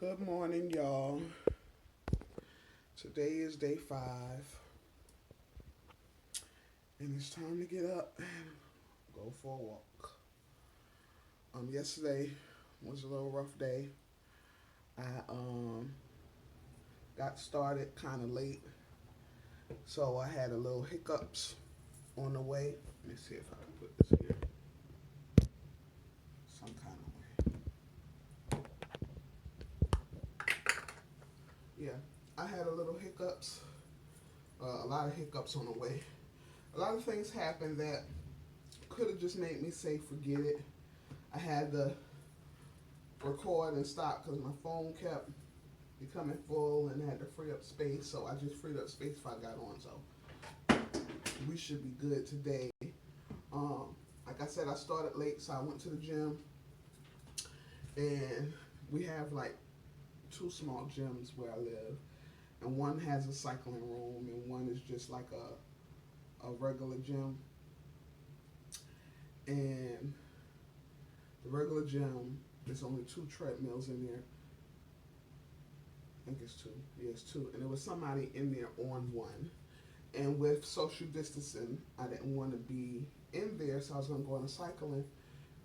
Good morning, y'all. Today is day 5, and it's time to get up and go for a walk. Yesterday was a little rough day. I got started kind of late, so I had a little hiccups on the way. Let me see if I can put this here some kind of way. Yeah, I had a little hiccups, a lot of hiccups on the way. A lot of things happened that could have just made me say forget it. I had to record and stop because my phone kept becoming full and I had to free up space. So I just freed up space before I got on. So we should be good today. Like I said, I started late, so I went to the gym, and we have like 2 small gyms where I live, and one has a cycling room, and one is just like a regular gym. And the regular gym, there's only 2 treadmills in there. I think it's 2. Yeah, it's 2. And there was somebody in there on one. And with social distancing, I didn't want to be in there, so I was going to go on a cycling,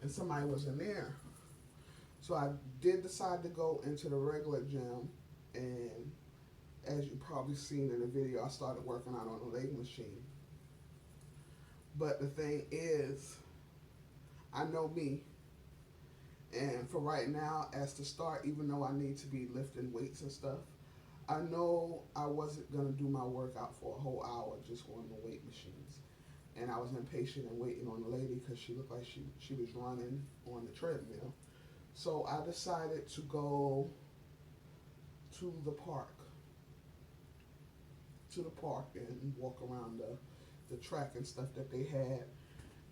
and somebody was in there. So I did decide to go into the regular gym, and as you probably seen in the video, I started working out on the leg machine. But the thing is, I know me, and for right now, as to start, even though I need to be lifting weights and stuff, I know I wasn't going to do my workout for a whole hour just on the weight machines. And I was impatient and waiting on the lady because she looked like she was running on the treadmill. So I decided to go to the park, and walk around the track and stuff that they had.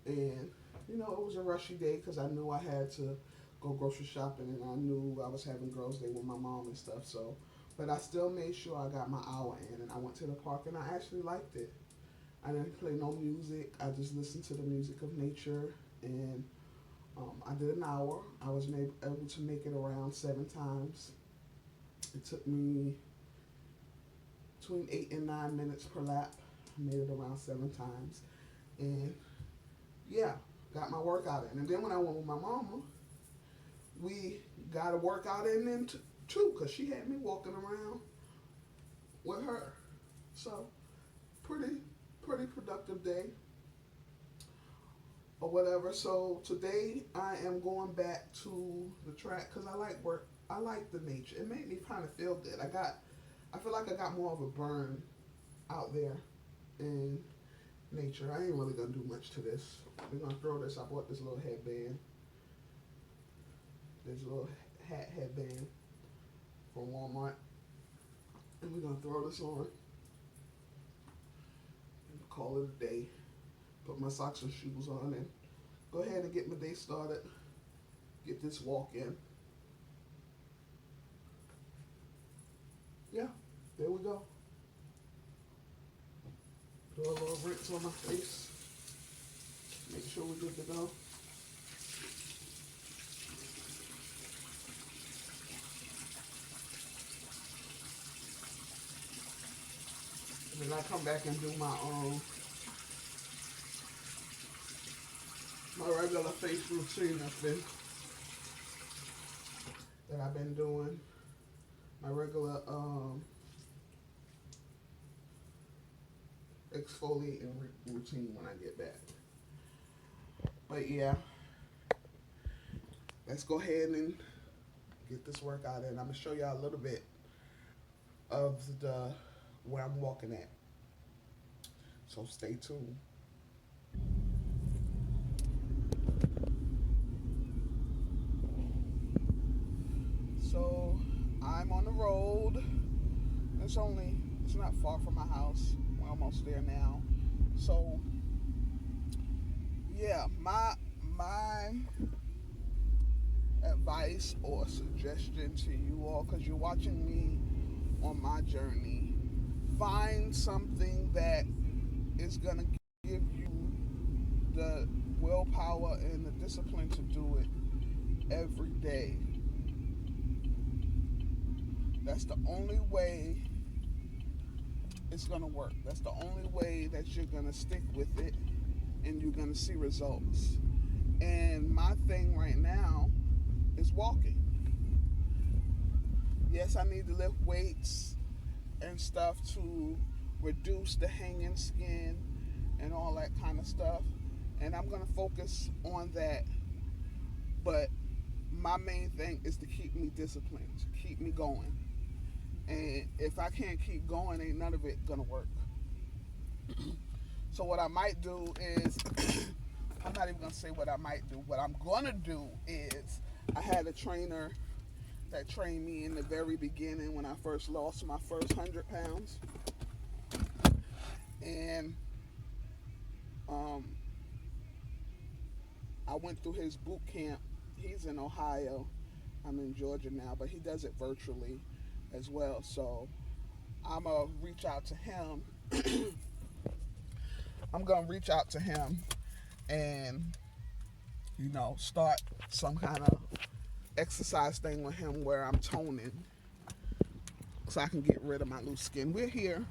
And, you know, it was a rushy day because I knew I had to go grocery shopping, and I knew I was having girls' day with my mom and stuff. So, but I still made sure I got my hour in, and I went to the park, and I actually liked it. I didn't play no music. I just listened to the music of nature, and I did an hour. I was able to make it around 7 times. It took me between 8 and 9 minutes per lap. I made it around 7 times, and yeah, got my workout in. And then when I went with my mama, we got a workout in then too, because she had me walking around with her. So pretty productive day or whatever. So today I am going back to the track because I like work. I like the nature. It made me kind of feel good. I feel like I got more of a burn out there in nature. I ain't really gonna do much to this. We're gonna throw this. I bought this little headband. This little headband from Walmart, and we're gonna throw this on and call it a day. Put my socks and shoes on and go ahead and get my day started. Get this walk in. Yeah, there we go. Throw a little rinse on my face. Make sure we're good to go. And then I come back and do my regular face routine that I've been doing. My regular exfoliating routine when I get back. But yeah, let's go ahead and get this workout in. I'm gonna show y'all a little bit of the where I'm walking at. So stay tuned. So I'm on the road. It's not far from my house. We're almost there now. So yeah, my advice or suggestion to you all, because you're watching me on my journey, find something that is going to give you the willpower and the discipline to do it every day. That's the only way it's going to work. That's the only way that you're going to stick with it and you're going to see results. And my thing right now is walking. Yes, I need to lift weights and stuff to reduce the hanging skin and all that kind of stuff. And I'm going to focus on that. But my main thing is to keep me disciplined, to keep me going. And if I can't keep going, ain't none of it going to work. So what I might do is, I'm not even going to say what I might do. What I'm going to do is, I had a trainer that trained me in the very beginning when I first lost my first 100 pounds. And I went through his boot camp. He's in Ohio. I'm in Georgia now, but he does it virtually as well. So I'm going to reach out to him. I'm going to reach out to him and, start some kind of exercise thing with him where I'm toning so I can get rid of my loose skin. We're here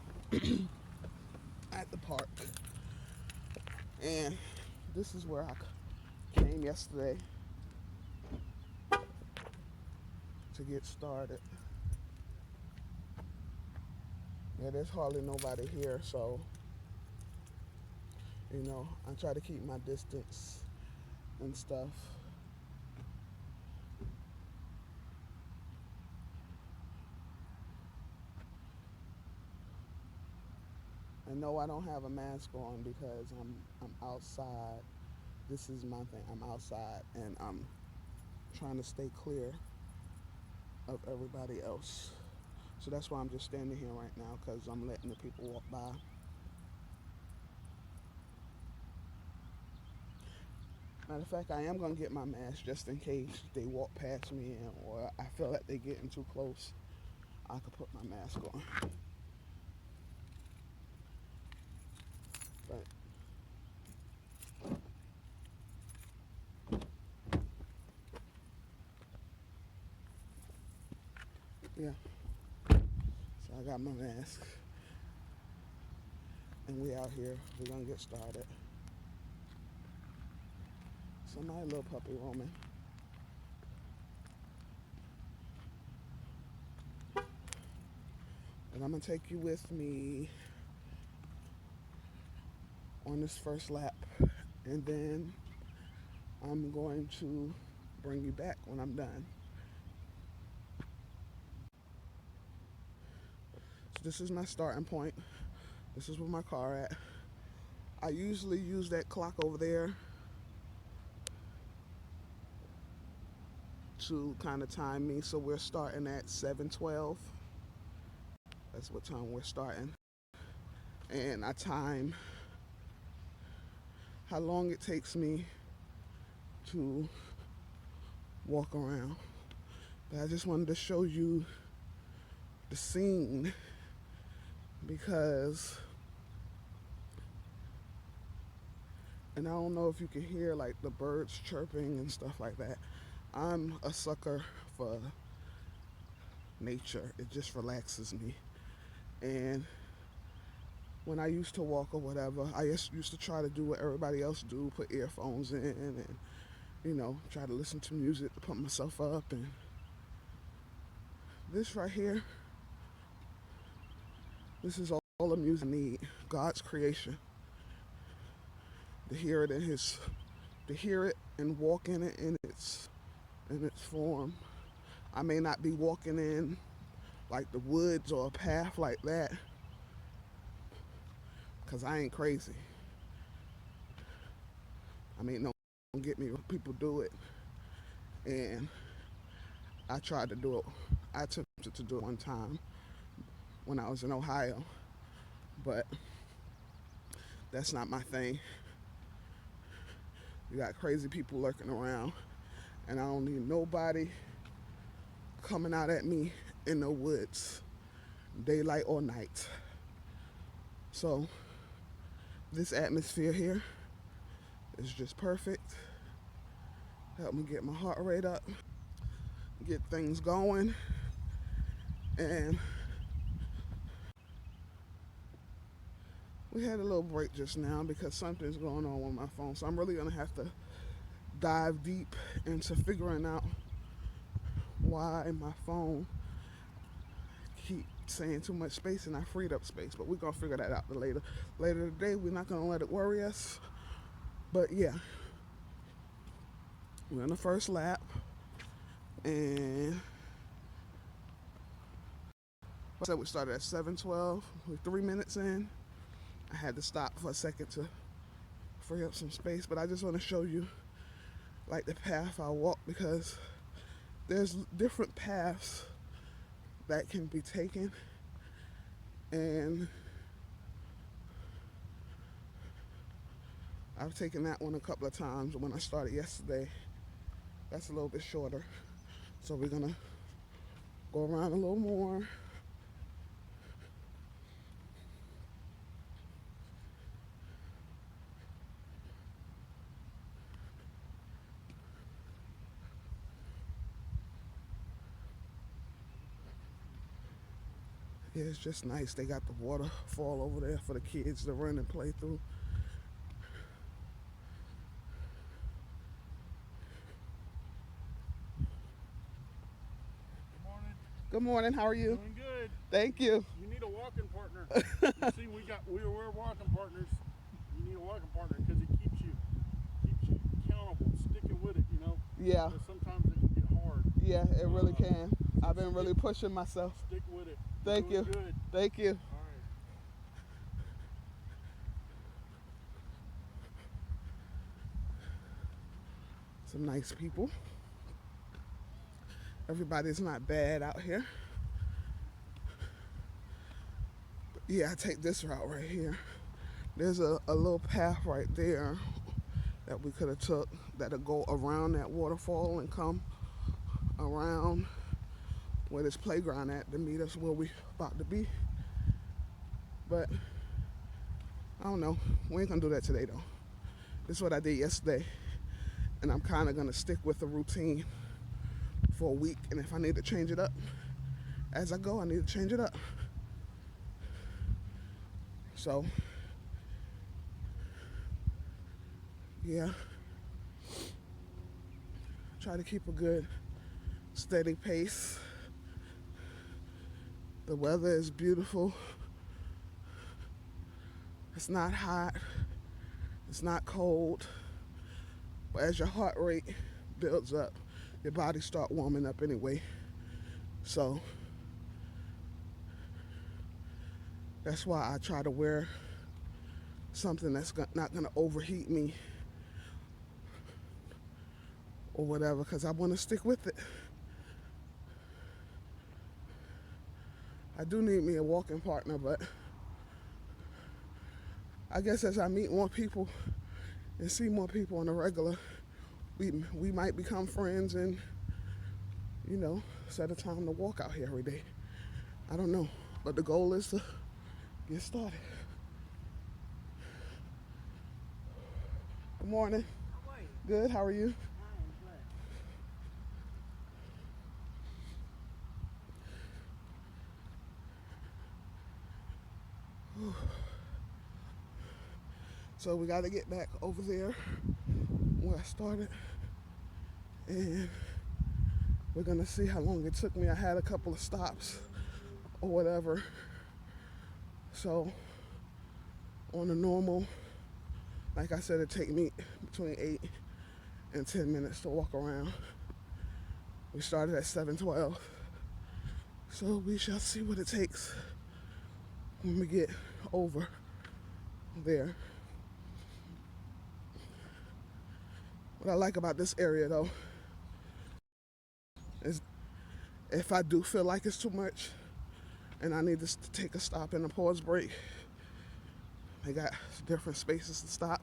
at the park, and this is where I came yesterday to get started. Yeah, there's hardly nobody here, so I try to keep my distance and stuff. And no, I don't have a mask on because I'm outside. This is my thing. I'm outside and I'm trying to stay clear of everybody else. So that's why I'm just standing here right now, because I'm letting the people walk by. Matter of fact, I am going to get my mask just in case they walk past me or I feel like they're getting too close. I could put my mask on. But yeah, so I got my mask. And we out here. We're going to get started. So my little puppy roaming. And I'm going to take you with me on this first lap. And then I'm going to bring you back when I'm done. So this is my starting point. This is where my car at. I usually use that clock over there to kind of time me. So we're starting at 7:12. That's what time we're starting. And I time how long it takes me to walk around. But I just wanted to show you the scene because, and I don't know if you can hear like the birds chirping and stuff like that. I'm a sucker for nature. It just relaxes me. And when I used to walk or whatever, I just used to try to do what everybody else do, put earphones in and, try to listen to music to pump myself up. And this right here, this is all the music I need. God's creation. To hear it and walk in it in its form. I may not be walking in like the woods or a path like that, because I ain't crazy. I mean, don't get me wrong, people do it. And I tried to do it. I attempted to do it one time when I was in Ohio. But that's not my thing. You got crazy people lurking around. And I don't need nobody coming out at me in the woods, daylight or night. So this atmosphere here is just perfect. Help me get my heart rate up, get things going. And we had a little break just now because something's going on with my phone. So I'm really going to have to dive deep into figuring out why my phone keep saying too much space, and I freed up space. But we're going to figure that out later today. We're not going to let it worry us. But yeah, we're in the first lap, and I said we started at 7:12. We're 3 minutes in. I had to stop for a second to free up some space, but I just want to show you like the path I walk, because there's different paths that can be taken, and I've taken that one a couple of times. When I started yesterday, that's a little bit shorter, so we're gonna go around a little more. Yeah, it's just nice. They got the waterfall over there for the kids to run and play through. Good morning. Good morning. How are you? Doing good. Thank you. You need a walking partner. You see, we're walking partners. You need a walking partner because it keeps you accountable, sticking with it. Yeah. Because sometimes it can get hard. Yeah, it really can. I've been really pushing myself. Stick with it. Thank you. Good. Thank you. All right. Some nice people. Everybody's not bad out here. But yeah, I take this route right here. There's a little path right there that we could have took that'll go around that waterfall and come around where this playground at to meet us where we about to be. But I don't know. We ain't gonna do that today though. This is what I did yesterday, and I'm kind of gonna stick with the routine for a week. And if I need to change it up as I go, I need to change it up. So yeah, try to keep a good steady pace. The weather is beautiful. It's not hot, it's not cold, but as your heart rate builds up, your body start warming up anyway. So that's why I try to wear something that's not gonna overheat me or whatever, because I want to stick with it. I do need me a walking partner, but I guess as I meet more people and see more people on a regular, we might become friends and, set a time to walk out here every day. I don't know, but the goal is to get started. Good morning. How are you? Good, how are you? I am good. So we got to get back over there where I started, and we're gonna see how long it took me. I had a couple of stops or whatever, so on a normal, like I said, it take me between 8 and 10 minutes to walk around. We started at 7:12, so we shall see what it takes when we get over there. What I like about this area though is if I do feel like it's too much and I need to take a stop and a pause break, they got different spaces to stop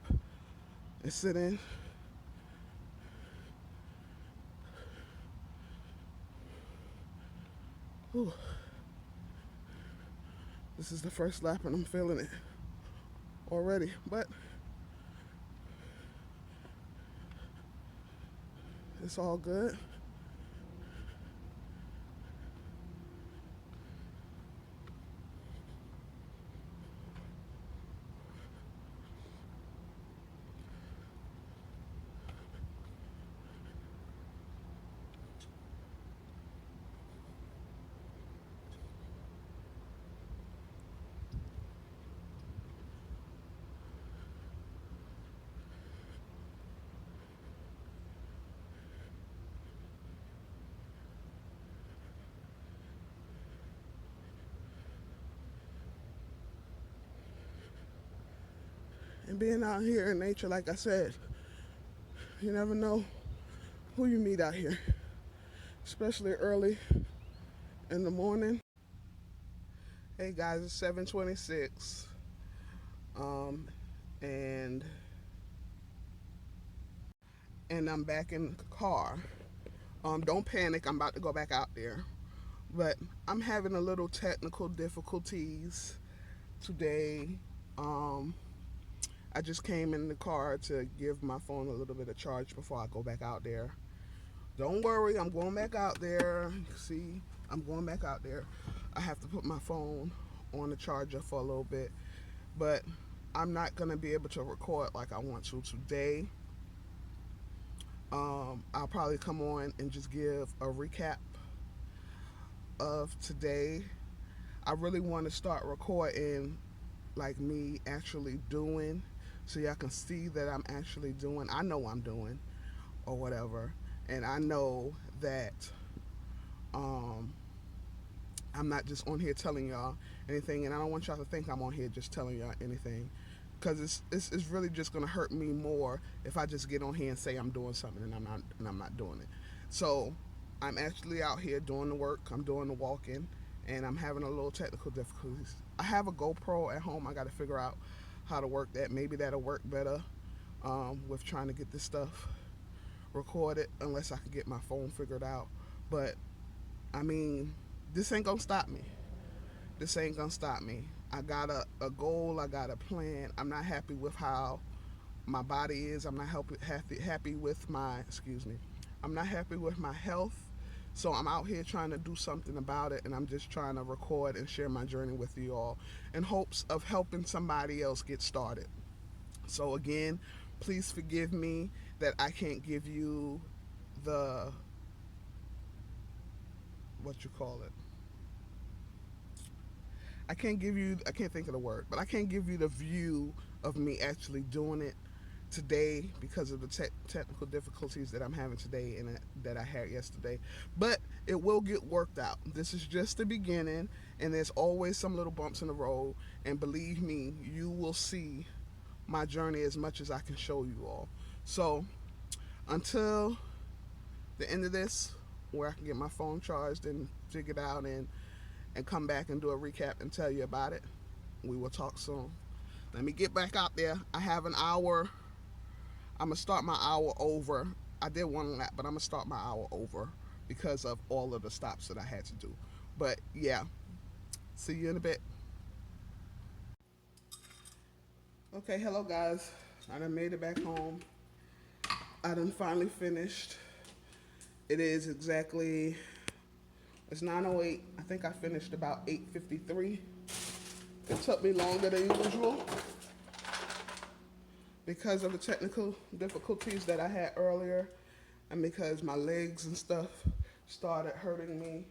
and sit in. Whew. This is the first lap and I'm feeling it already, but it's all good. And being out here in nature, like I said, you never know who you meet out here, especially early in the morning. Hey guys, it's 7:26, um, and I'm back in the car. Don't panic, I'm about to go back out there, but I'm having a little technical difficulties today. Um, I just came in the car to give my phone a little bit of charge before I go back out there. Don't worry, I'm going back out there. See, I'm going back out there. I have to put my phone on the charger for a little bit, but I'm not going to be able to record like I want to today. I'll probably come on and just give a recap of today. I really want to start recording like me actually doing, so y'all can see that I'm actually doing. I know I'm doing or whatever, and I know that um, I'm not just on here telling y'all anything, and I don't want y'all to think I'm on here just telling y'all anything, because it's really just gonna hurt me more if I just get on here and say I'm doing something and I'm not doing it. So I'm actually out here doing the work. I'm doing the walking, and I'm having a little technical difficulties. I have a GoPro at home. I got to figure out how to work that. Maybe that'll work better with trying to get this stuff recorded, unless I can get my phone figured out. But I mean, this ain't gonna stop me. This ain't gonna stop me. I got a goal. I got a plan. I'm not happy with how my body is. I'm not happy with my, excuse me, I'm not happy with my health. So I'm out here trying to do something about it, and I'm just trying to record and share my journey with you all in hopes of helping somebody else get started. So again, please forgive me that I can't give you the, what you call it, I can't think of the word, but I can't give you the view of me actually doing it today because of the technical difficulties that I'm having today and that I had yesterday. But it will get worked out. This is just the beginning, and there's always some little bumps in the road. And believe me, you will see my journey as much as I can show you all. So until the end of this, where I can get my phone charged and figured out and come back and do a recap and tell you about it, we will talk soon. Let me get back out there. I have an hour. I'm going to start my hour over. I did one lap, but I'm going to start my hour over because of all of the stops that I had to do. But yeah, see you in a bit. Okay, hello guys. I done made it back home. I done finally finished. It is exactly, it's 9:08. I think I finished about 8:53. It took me longer than usual because of the technical difficulties that I had earlier, and because my legs and stuff started hurting me.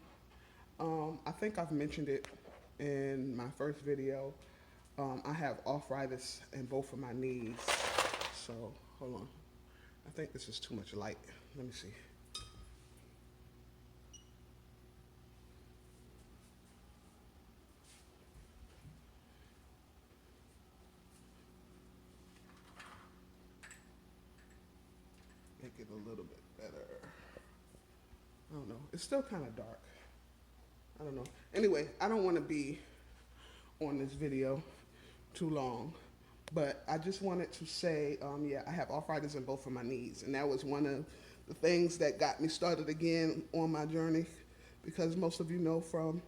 I think I've mentioned it in my first video. I have arthritis in both of my knees. So hold on. I think this is too much light. Let me see. Make it a little bit better. I don't know. It's still kind of dark. I don't know. Anyway, I don't want to be on this video too long, but I just wanted to say, yeah, I have arthritis in both of my knees, and that was one of the things that got me started again on my journey, because most of you know from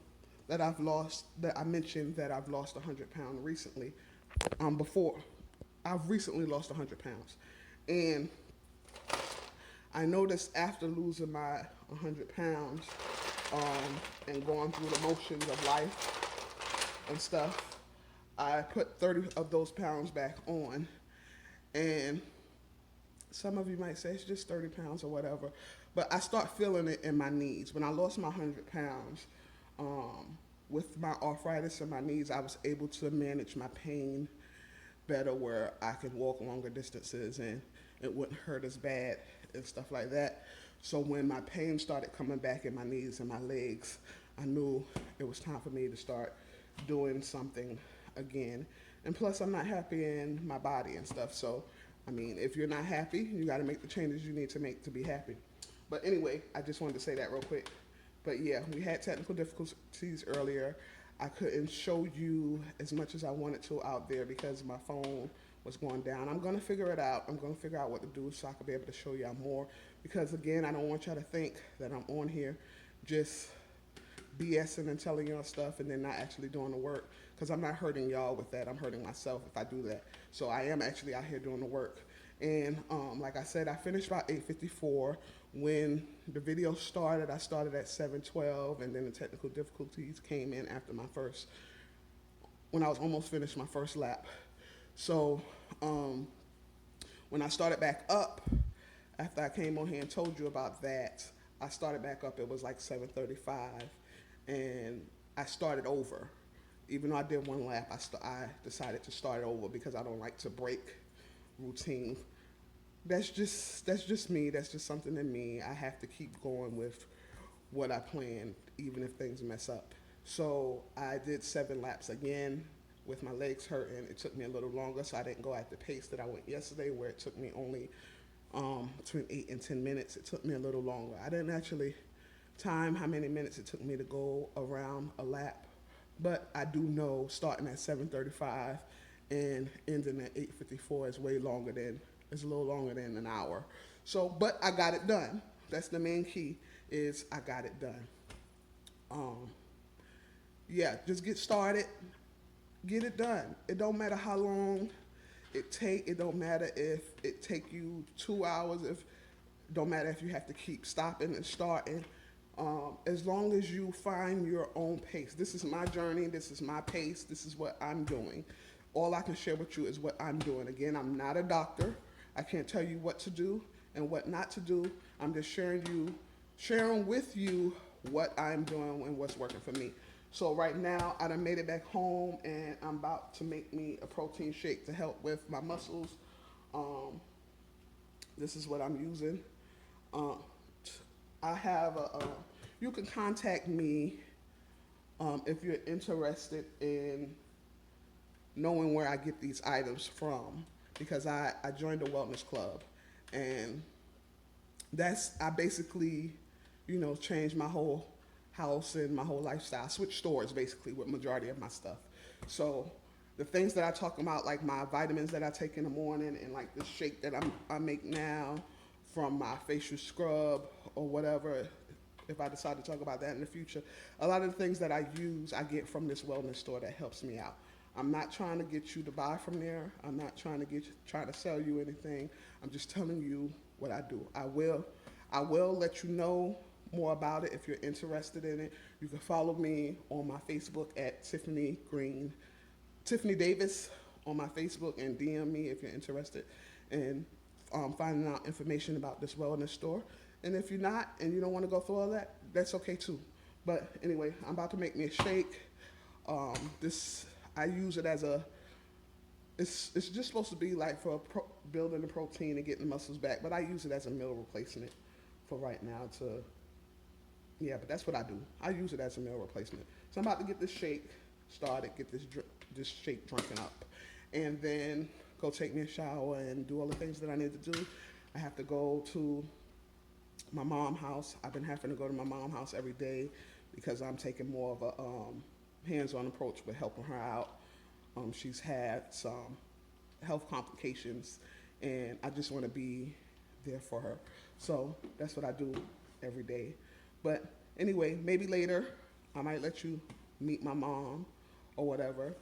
that I mentioned that I've lost 100 pounds recently. Before, I've recently lost 100 pounds, and I noticed after losing my 100 pounds and going through the motions of life and stuff, I put 30 of those pounds back on. And some of you might say it's just 30 pounds or whatever, but I start feeling it in my knees. When I lost my 100 pounds, with my arthritis in my knees, I was able to manage my pain better, where I could walk longer distances and it wouldn't hurt as bad and stuff like that. So when my pain started coming back in my knees and my legs, I knew it was time for me to start doing something again. And plus, I'm not happy in my body and stuff. So, I mean, if you're not happy, you got to make the changes you need to make to be happy. But anyway, I just wanted to say that real quick. But yeah, we had technical difficulties earlier. I couldn't show you as much as I wanted to out there because my phone was going down. I'm gonna figure it out. I'm gonna figure out what to do so I can be able to show y'all more. Because again, I don't want y'all to think that I'm on here just BSing and telling y'all stuff and then not actually doing the work. Because I'm not hurting y'all with that. I'm hurting myself if I do that. So I am actually out here doing the work. And like I said, I finished about 8:54. When the video started, I started at 7:12, and then the technical difficulties came in after when I was almost finished my first lap. So when I started back up, after I came on here and told you about that, I started back up. It was like 7:35, and I started over. Even though I did one lap, I decided to start over because I don't like to break routine. That's just me. That's just something in me. I have to keep going with what I planned, even if things mess up. So I did 7 laps again with my legs hurting. It took me a little longer, so I didn't go at the pace that I went yesterday, where it took me only between 8 and 10 minutes. It took me a little longer. I didn't actually time how many minutes it took me to go around a lap, but I do know starting at 7:35 and ending at 8:54 is way longer than it's a little longer than an hour. So, but I got it done. That's the main key is I got it done. Um, yeah, just get started, get it done. It don't matter how long it take. It don't matter if it take you 2 hours. If don't matter if you have to keep stopping and starting. As long as you find your own pace. This is my journey. This is my pace. This is what I'm doing. All I can share with you is what I'm doing. Again, I'm not a doctor. I can't tell you what to do and what not to do. I'm just sharing with you what I'm doing and what's working for me. So right now, I done made it back home, and I'm about to make me a protein shake to help with my muscles. Um, this is what I'm using. Uh, I have you can contact me if you're interested in knowing where I get these items from, because I joined a wellness club, and I basically, changed my whole house and my whole lifestyle. Switch stores basically with majority of my stuff. So the things that I talk about, like my vitamins that I take in the morning, and like the shake that I make now from my facial scrub or whatever, if I decide to talk about that in the future, a lot of the things that I use, I get from this wellness store that helps me out. I'm not trying to get you to buy from there. I'm not trying to sell you anything. I'm just telling you what I do. I will let you know more about it if you're interested in it. You can follow me on my Facebook at Tiffany Davis on my Facebook, and DM me if you're interested in finding out information about this wellness store. And if you're not and you don't want to go through all that, that's okay too. But anyway, I'm about to make me a shake. This I use it as it's just supposed to be like for building the protein and getting the muscles back, but I use it as a meal replacement for right now yeah, but that's what I do. I use it as a meal replacement. So I'm about to get this shake started, get this shake drunken up, and then go take me a shower and do all the things that I need to do. I have to go to my mom's house. I've been having to go to my mom's house every day because I'm taking more of a hands-on approach with helping her out. She's had some health complications, and I just want to be there for her. So that's what I do every day. But anyway, maybe later I might let you meet my mom or whatever.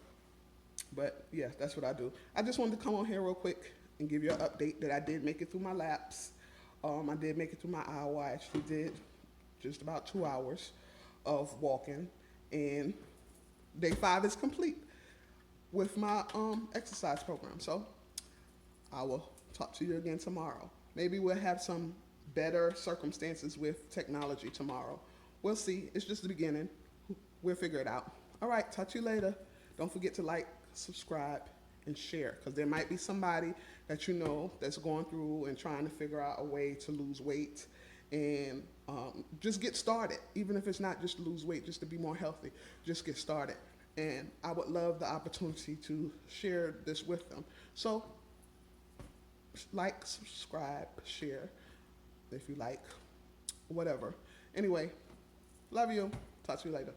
But yeah, that's what I do. I just wanted to come on here real quick and give you an update that I did make it through my laps. I did make it through my hour. I actually did just about 2 hours of walking, and day 5 is complete with my exercise program. So I will talk to you again tomorrow. Maybe we'll have some better circumstances with technology tomorrow. We'll see. It's just the beginning. We'll figure it out. All right, talk to you later. Don't forget to like, subscribe, and share, because there might be somebody that you know that's going through and trying to figure out a way to lose weight, and just get started. Even if it's not just to lose weight, just to be more healthy, just get started. and I would love the opportunity to share this with them. So, like, subscribe, share if you like, whatever. Anyway, love you. Talk to you later.